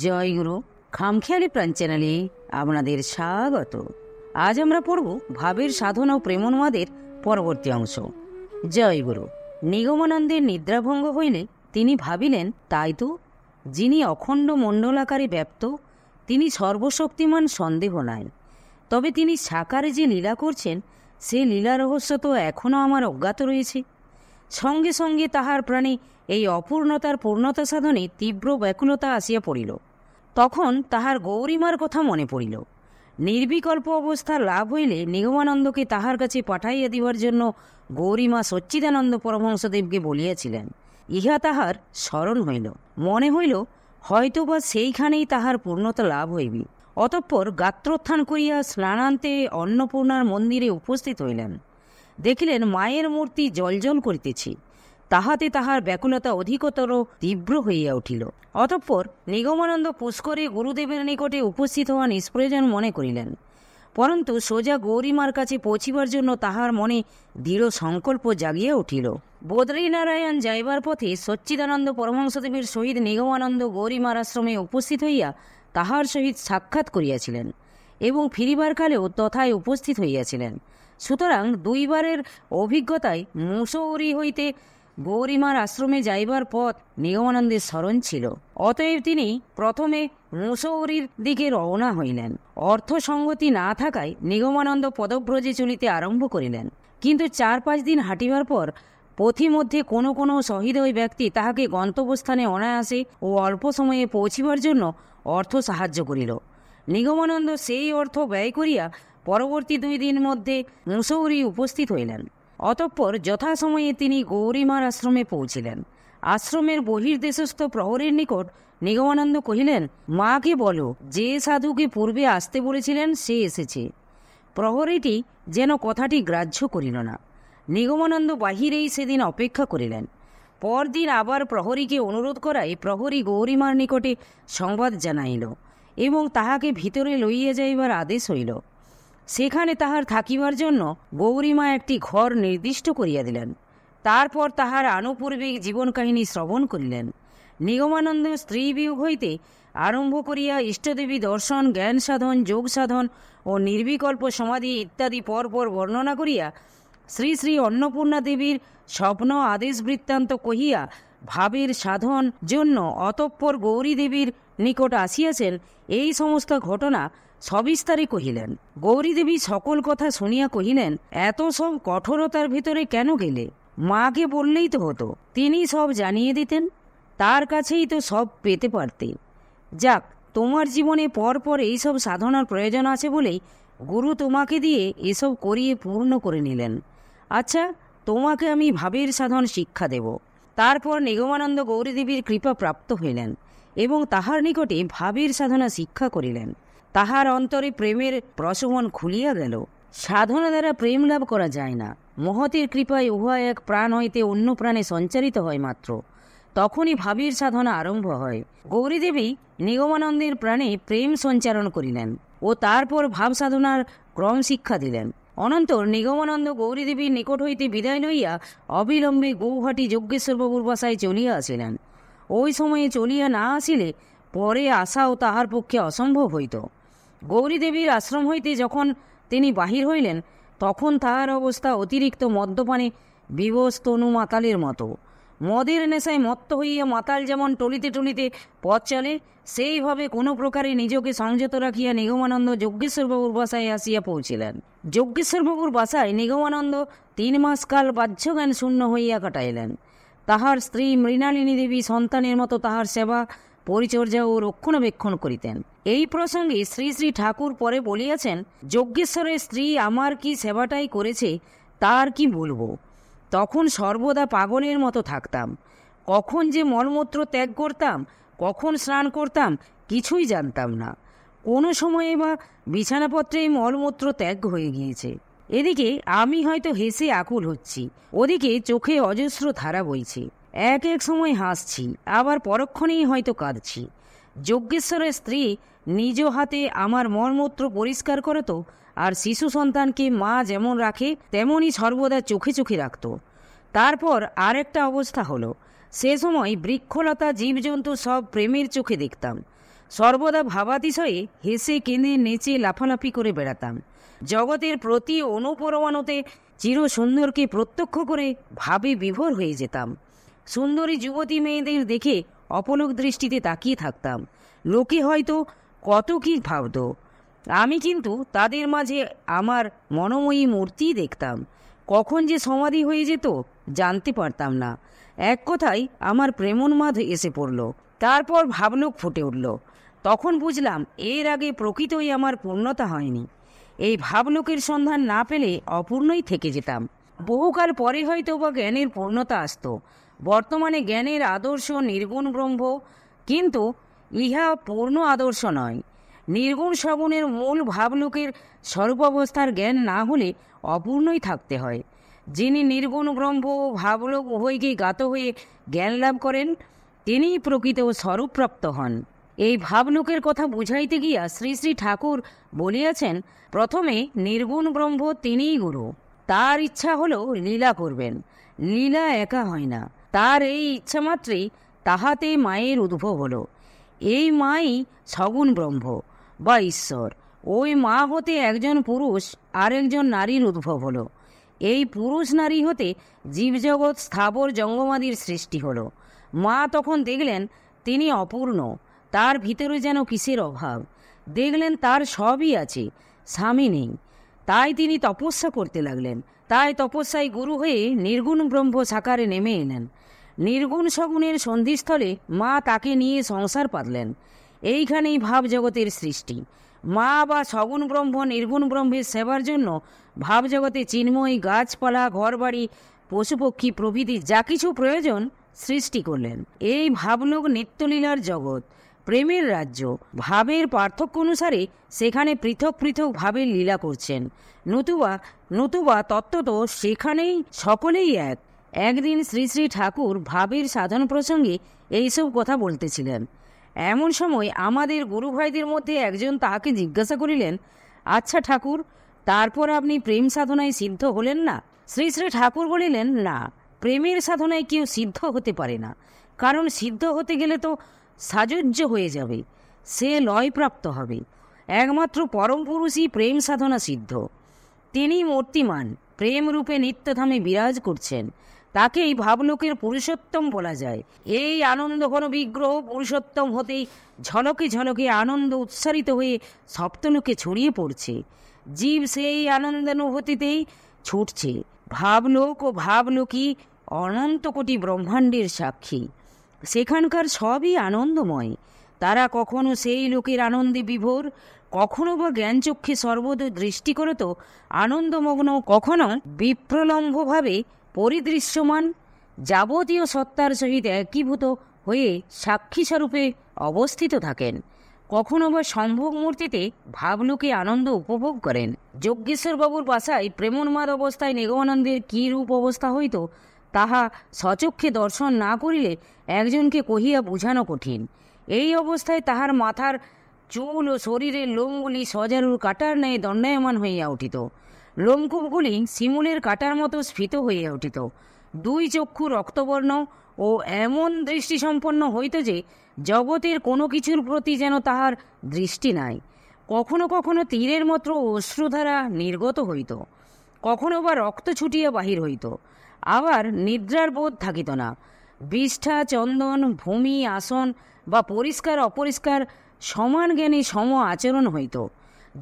জয়গুরু খামখেয়ালি প্রাণ চ্যানেলে আপনাদের স্বাগত। আজ আমরা পড়ব ভাবের সাধন ও প্রেমোন্মাদের পরবর্তী অংশ। জয়গুরু। নিগমানন্দের নিদ্রাভঙ্গ হইলে তিনি ভাবিলেন, তাই তো, যিনি অখণ্ড মণ্ডলাকারে ব্যাপ্ত তিনি সর্বশক্তিমান, সন্দেহ নাই। তবে তিনি সাকারে যে লীলা করছেন সে লীলা রহস্য তো এখনও আমার অজ্ঞাত রয়েছে। সঙ্গে সঙ্গে তাহার প্রাণে এই অপূর্ণতার পূর্ণতা সাধনে তীব্র ব্যাকুলতা আসিয়া পড়িল। তখন তাহার গৌরীমার কথা মনে পড়িল। নির্বিকল্প অবস্থা লাভ হইলে নিগমানন্দকে তাহার কাছে পাঠাইয়া দিবার জন্য গৌরীমা সচ্চিদানন্দ পরমহংসদেবকে বলিয়াছিলেন। ইহা তাহার স্মরণ হইল। মনে হইল হয়তোবা সেইখানেই তাহার পূর্ণতা লাভ হইবে। অতঃপর গাত্রোত্থান করিয়া স্নানান্তে অন্নপূর্ণার মন্দিরে উপস্থিত হইলেন। দেখিলেন মায়ের মূর্তি জলজল করিতেছে। তাহাতে তাহার ব্যাকুলতা অধিকতর তীব্র হইয়া উঠিল। অতঃপর নিগমানন্দ পুষ্করে গুরুদেবের নিকটে উপস্থিত হওয়া নিষ্প্রয়োজন মনে করিলেন। পরন্তু সোজা গৌরীমার কাছে পৌঁছিবার জন্য তাহার মনে দৃঢ় সংকল্প জাগিয়া উঠিল। বদ্রীনারায়ণ যাইবার পথে সচ্চিদানন্দ পরমহংসদেবের সহিত নিগমানন্দ গৌরীমার আশ্রমে উপস্থিত হইয়া তাহার সহিত সাক্ষাৎ করিয়াছিলেন এবং ফিরিবার কালেও তথায় উপস্থিত হইয়াছিলেন। সুতরাং দুইবারের অভিজ্ঞতায় মুসৌরি হইতে গৌরীমার আশ্রমে যাইবার পথ নিগমানন্দের স্মরণ ছিল। অতএব তিনি প্রথমে মুসৌরির দিকে রওনা হইলেন। অর্থসঙ্গতি না থাকায় নিগমানন্দ পদব্রজে চলিতে আরম্ভ করিলেন। কিন্তু 4-5 দিন হাঁটিবার পর পথিমধ্যে কোনো কোনো সহৃদয় ব্যক্তি তাহাকে গন্তব্যস্থানে অনায়াসে ও অল্প সময়ে পৌঁছিবার জন্য অর্থ সাহায্য করিল। নিগমানন্দ সেই অর্থ ব্যয় করিয়া পরবর্তী 2 দিন মধ্যে মুসৌরি উপস্থিত হইলেন। অতঃপর যথাসময়ে তিনি গৌরীমার আশ্রমে পৌঁছিলেন। আশ্রমের বহির্দেশস্থ প্রহরীর নিকট নিগমানন্দ কহিলেন, মাকে বলো যে সাধুকে পূর্বে আসতে বলেছিলেন সে এসেছে। প্রহরীটি যেন কথাটি গ্রাহ্য করিল না। নিগমানন্দ বাহিরেই সেদিন অপেক্ষা করিলেন। পরদিন আবার প্রহরীকে অনুরোধ করায় প্রহরী গৌরীমার নিকটে সংবাদ জানাইল এবং তাহাকে ভিতরে লইয়া যাইবার আদেশ হইল। সেখানে তাহার থাকিবার জন্য গৌরীমা একটি ঘর নির্দিষ্ট করিয়া দিলেন। তারপর তাহার আনুপূর্বিক জীবন কাহিনী শ্রবণ করিলেন। নিগমানন্দ স্ত্রী বিয়োগ হইতে আরম্ভ করিয়া ইষ্টদেবী দর্শন, জ্ঞান সাধন, যোগ সাধন ও নির্বিকল্প সমাধি ইত্যাদি পরপর বর্ণনা করিয়া শ্রী শ্রী অন্নপূর্ণা দেবীর স্বপ্ন আদেশ বৃত্তান্ত কহিয়া ভাবের সাধন জন্য অতঃপর গৌরী দেবীর নিকট আসিয়াছেন এই সমস্ত ঘটনা সবিস্তারে কহিলেন। গৌরীদেবী সকল কথা শুনিয়া কহিলেন, এত সব কঠোরতার ভিতরে কেন গেলে? মাকে বললেই তো হতো, তিনি সব জানিয়ে দিতেন, তার কাছেই তো সব পেতে পারতে। যাক, তোমার জীবনে পরপর এইসব সাধনার প্রয়োজন আছে বলেই গুরু তোমাকে দিয়ে এসব করিয়ে পূর্ণ করে নিলেন। আচ্ছা, তোমাকে আমি ভাবের সাধন শিক্ষা দেব। তারপর নিগমানন্দ গৌরীদেবীর কৃপা প্রাপ্ত হইলেন এবং তাহার নিকটে ভাবের সাধনা শিক্ষা করিলেন। তাহার অন্তরে প্রেমের প্রশমন খুলিয়া গেল। সাধনা দ্বারা প্রেম লাভ করা যায় না। মহতের কৃপায় উহা এক প্রাণ হইতে অন্য প্রাণে সঞ্চারিত হয় মাত্র। তখনই ভাবের সাধনা আরম্ভ হয়। গৌরীদেবী নিগমানন্দের প্রাণে প্রেম সঞ্চারণ করিলেন ও তারপর ভাব সাধনার ক্রম শিক্ষা দিলেন। অনন্তর নিগমানন্দ গৌরীদেবীর নিকট হইতে বিদায় লইয়া অবিলম্বে গৌহাটি যজ্ঞেশ্বরবাবুর বাসায় চলিয়া আসিলেন। ওই সময়ে চলিয়া না আসিলে পরে আসাও তাহার পক্ষে অসম্ভব হইত। গৌরীদেবীর আশ্রম হইতে যখন তিনি বাহির হইলেন তখন তাহার অবস্থা অতিরিক্ত মদ্যপানে বিবশ তনু মাতালের মতো। মদের নেশায় মত্ত হইয়া মাতাল যেমন টলিতে টলিতে পথ চলে, সেইভাবে কোনো প্রকারে নিজকে সংযত রাখিয়া নিগমানন্দ যজ্ঞেশ্বরবাবুর বাসায় আসিয়া পৌঁছিলেন। যজ্ঞেশ্বরবাবুর বাসায় নিগমানন্দ 3 মাস কাল বাহ্যজ্ঞান শূন্য হইয়া কাটাইলেন। তাহার স্ত্রী মৃণালিনী দেবী সন্তানের মতো তাহার সেবা, পরিচর্যা ও রক্ষণাবেক্ষণ করিতেন। এই প্রসঙ্গে শ্রী শ্রী ঠাকুর পরে বলিয়াছেন, যজ্ঞেশ্বরের স্ত্রী আমার কি সেবাটাই করেছে তার কি বলবো। তখন সর্বদা পাগলের মতো থাকতাম। কখন যে মলমূত্র ত্যাগ করতাম, কখন স্নান করতাম কিছুই জানতাম না। কোনো সময়ে বা বিছানাপত্রেই মলমূত্র ত্যাগ হয়ে গিয়েছে। এদিকে আমি হয়তো হেসে আকুল হচ্ছি, ওদিকে চোখে অজস্র ধারা বইছে। এক এক সময় হাসছি, আবার পরক্ষণেই হয়তো কাঁদছি। যজ্ঞেশ্বরের স্ত্রী নিজ হাতে আমার মলমূত্র পরিষ্কার করত, আর শিশু সন্তানকে মা যেমন রাখে তেমনই সর্বদা চোখে চোখে রাখত। তারপর আরেকটা অবস্থা হলো, সে সময় বৃক্ষলতা জীবজন্তু সব প্রেমের চোখে দেখতাম। সর্বদা ভাবাতিশয়ে হেসে কেঁদে নেচে লাফালাফি করে বেড়াতাম। জগতের প্রতি অনুপরমাণুতে চিরসুন্দরকে প্রত্যক্ষ করে ভাবে বিভোর হয়ে যেতাম। সুন্দরী যুবতী মেয়েদের দেখে অপলক দৃষ্টিতে তাকিয়ে থাকতাম। লোকে হয়তো কত কী ভাবত, আমি কিন্তু তাদের মাঝে আমার মনোময়ী মূর্তি দেখতাম। কখন যে সমাধি হয়ে যেত জানতে পারতাম না। এক কথায় আমার প্রেমোন্মাদ এসে পড়ল। তারপর ভাবলোক ফুটে উঠল। তখন বুঝলাম এর আগে প্রকৃতই আমার পূর্ণতা হয়নি। এই ভাবলোকের সন্ধান না পেলে অপূর্ণই থেকে যেতাম। বহুকাল পরে হয়তো বা জ্ঞানের পূর্ণতা আসত। বর্তমানে জ্ঞানের আদর্শ নির্গুণ ব্রহ্ম, কিন্তু ইহা পূর্ণ আদর্শ নয়। নির্গুণ সগুণের মূল ভাবলোকের স্বরূপাবস্থার জ্ঞান না হলে অপূর্ণই থাকতে হয়। যিনি নির্গুণ ব্রহ্ম ও ভাবলোক উভয়কে জ্ঞাত হয়ে জ্ঞান লাভ করেন, তিনিই প্রকৃত স্বরূপপ্রাপ্ত হন। এই ভাবলোকের কথা বুঝাইতে গিয়া শ্রী শ্রী ঠাকুর বলিয়াছেন, প্রথমে নির্গুণ ব্রহ্ম তিনিই গুরু। তার ইচ্ছা হলো লীলা করবেন। লীলা একা হয় না, তার এই ইচ্ছা মাত্রেই তাহাতে মায়ের উদ্ভব হলো। এই মাই সগুণ ব্রহ্ম বা ঈশ্বর। ওই মা হতে একজন পুরুষ আর একজন নারীর উদ্ভব হলো। এই পুরুষ নারী হতে জীবজগৎ স্থাবর জঙ্গমাদির সৃষ্টি হলো। মা তখন দেখলেন তিনি অপূর্ণ, তার ভিতরে যেন কিসের অভাব। দেখলেন তার সবই আছে, স্বামী নেই। তাই তিনি তপস্যা করতে লাগলেন। তাই তপস্যায় গুরু হয়ে নির্গুণ ব্রহ্ম সাকারে নেমে এলেন। নির্গুণ সগুণের সন্ধিস্থলে মা তাকে নিয়ে সংসার পাতলেন। এইখানেই ভাবজগতের সৃষ্টি। মা বা সগুণ ব্রহ্ম নির্গুণ ব্রহ্মের সেবার জন্য ভাবজগতে চিন্ময় গাছপালা, ঘরবাড়ি, পশুপক্ষী প্রভৃতি যা কিছু প্রয়োজন সৃষ্টি করলেন। এই ভাবলোক নিত্যলীলার জগৎ, প্রেমের রাজ্য। ভাবের পার্থক্য অনুসারে সেখানে পৃথক পৃথক ভাবের লীলা করছেন। নতুবা তত্ত্বত সেখানেই সকলেই এক। একদিন শ্রী শ্রী ঠাকুর ভাবের সাধন প্রসঙ্গে এইসব কথা বলতেছিলেন। এমন সময় আমাদের গুরু ভাইদের মধ্যে একজন তাহাকে জিজ্ঞাসা করিলেন, আচ্ছা ঠাকুর, তারপর আপনি প্রেম সাধনায় সিদ্ধ হলেন না? শ্রী শ্রী ঠাকুর বলিলেন, না, প্রেমের সাধনায় কেউ সিদ্ধ হতে পারে না। কারণ সিদ্ধ হতে গেলে তো সাজুজ্য হয়ে যাবে, সে লয়প্রাপ্ত হবে। একমাত্র পরম পুরুষই প্রেম সাধনা সিদ্ধ। তিনি মূর্তিমান, প্রেম রূপে নিত্যধামে বিরাজ করছেন। তাকেই ভাবলোকের পুরুষোত্তম বলা যায়। এই আনন্দঘন বিগ্রহ পুরুষোত্তম হতেই ঝলকে ঝলকে আনন্দ উৎসারিত হয়ে সপ্তলোকে ছড়িয়ে পড়ছে। জীব সেই আনন্দানুভূতিতেই ছুটছে। ভাবলোক ও ভাবলোকী অনন্ত কোটি ব্রহ্মাণ্ডের সাক্ষী। সেখানকার সবই আনন্দময়। তারা কখনো সেই লোকের আনন্দে বিভোর, কখনো বা জ্ঞানচক্ষে সর্বদা দৃষ্টি করত আনন্দমগ্ন, কখনো বিপ্রলম্বভাবে পরিদৃশ্যমান, যাবতীয় সত্তার সহিত একীভূত হয়ে সাক্ষী স্বরূপে অবস্থিত থাকেন। কখনো বা সম্ভোগ মূর্তিতে ভাবলোকে আনন্দ উপভোগ করেন। যজ্ঞেশ্বরবাবুর বাসায় প্রেমোন্মাদ অবস্থায় নিগমানন্দের কী রূপ অবস্থা হইত তাহা স্বচক্ষে দর্শন না করিলে একজনকে কহিয়া বুঝানো কঠিন। এই অবস্থায় তাহার মাথার চুল ও শরীরের লোমগুলি সজারুর কাটার ন্যায় দণ্ডায়মান হইয়া উঠিত। লোমকূপগুলি শিমুলের কাটার মতো স্ফীত হইয়া উঠিত। দুই চক্ষু রক্তবর্ণ ও এমন দৃষ্টিসম্পন্ন হইত যে জগতের কোনো কিছুর প্রতি যেন তাহার দৃষ্টি নাই। কখনো কখনো তীরের মতো অশ্রুধারা নির্গত হইত, কখনো বা রক্ত ছুটিয়া বাহির হইত। আবার নিদ্রার বোধ থাকিত না। বিষ্ঠা, চন্দন, ভূমি, আসন বা পরিষ্কার অপরিষ্কার সমান জ্ঞানে সম আচরণ হইত।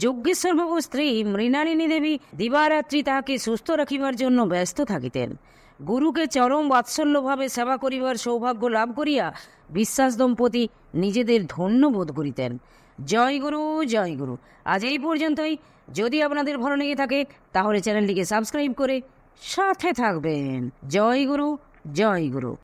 যজ্ঞেশ্বরবাবুর স্ত্রী মৃণালিনী দেবী দিবারাত্রি তাহাকে সুস্থ রাখিবার জন্য ব্যস্ত থাকিতেন। গুরুকে চরম বাৎসল্যভাবে সেবা করিবার সৌভাগ্য লাভ করিয়া বিশ্বাস দম্পতি নিজেদের ধন্য বোধ করিতেন। জয় গুরু, জয় গুরু। আজ এই পর্যন্তই। যদি আপনাদের ভালো লেগে থাকে তাহলে চ্যানেলটিকে সাবস্ক্রাইব করে সাথে থাকবেন। জয় গুরু, জয় গুরু।